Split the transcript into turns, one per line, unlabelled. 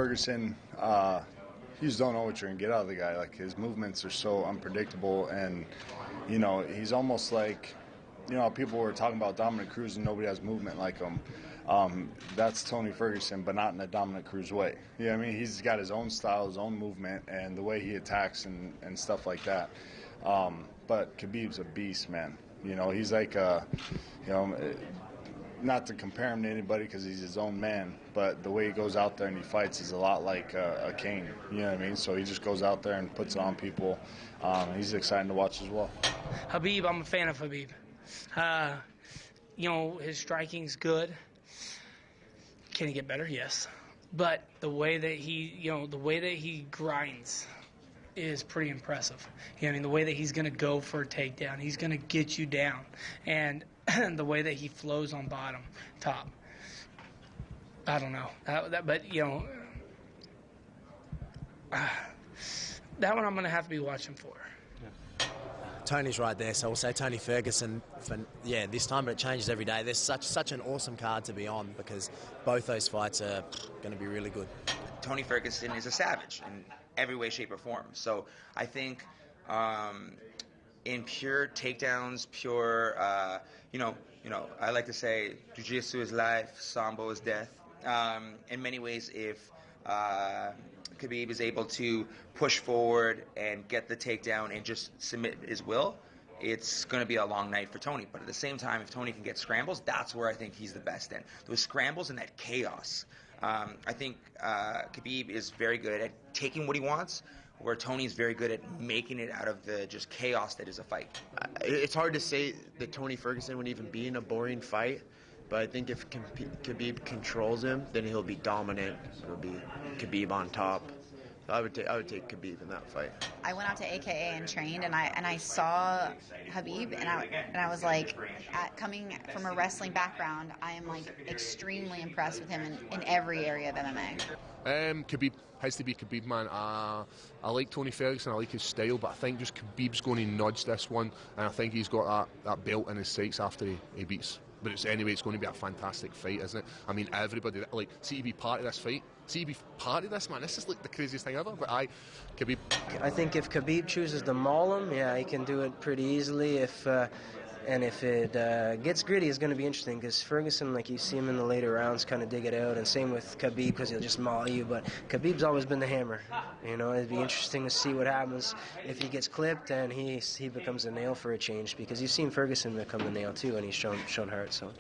Ferguson, you just don't know what you're going to get out of the guy. Like, his movements are so unpredictable, and, you know, he's almost like, you know, people were talking about Dominic Cruz and nobody has movement like him. That's Tony Ferguson, but not in a Dominic Cruz way. You know what I mean? He's got his own style, his own movement, and the way he attacks and stuff like that. But Khabib's a beast, man. You know, he's like, you know, not to compare him to anybody because he's his own man, but the way he goes out there and he fights is a lot like a Kane. You know what I mean? So he just goes out there and puts it on people. He's exciting to watch as well.
Habib, I'm a fan of Habib. You know, his striking's good. Can he get better? Yes. But the way that he grinds is pretty impressive. You know, I mean, the way that he's going to go for a takedown, he's going to get you down, and the way that he flows on bottom, top. I don't know, but you know, that one I'm going to have to be watching for.
Tony's right there, so we'll say Tony Ferguson for, yeah, this time, but it changes every day. There's such an awesome card to be on because both those fights are going to be really good.
Tony Ferguson is a savage in every way, shape, or form. So I think in pure takedowns, pure, you know, I like to say jiu-jitsu is life, sambo is death. In many ways, if Khabib is able to push forward and get the takedown and just submit his will, it's going to be a long night for Tony. But at the same time, if Tony can get scrambles, that's where I think he's the best in. Those scrambles and that chaos. I think Khabib is very good at taking what he wants, where Tony's very good at making it out of the just chaos that is a fight.
It's hard to say that Tony Ferguson would even be in a boring fight, but I think if Khabib controls him, then he'll be dominant. It'll be Khabib on top. So I would take Khabib in that fight.
I went out to AKA and trained, and I saw Khabib, and I was like, coming from a wrestling background, I am like extremely impressed with him in every area of MMA.
Khabib has to be Khabib, man. I like Tony Ferguson, I like his style, but I think just Khabib's going to nudge this one, and I think he's got that belt in his sights after he beats. But it's going to be a fantastic fight, isn't it? I mean, everybody, like, see to be part of this fight. See to be part of this, man. This is like the craziest thing ever. But Khabib.
I think if Khabib chooses to maul him, yeah, he can do it pretty easily. If it gets gritty, it's going to be interesting because Ferguson, like, you see him in the later rounds kind of dig it out, and same with Khabib because he'll just maul you. But Khabib's always been the hammer. You know, it'd be interesting to see what happens if he gets clipped and he becomes a nail for a change, because you've seen Ferguson become the nail too, and he's shown heart. So.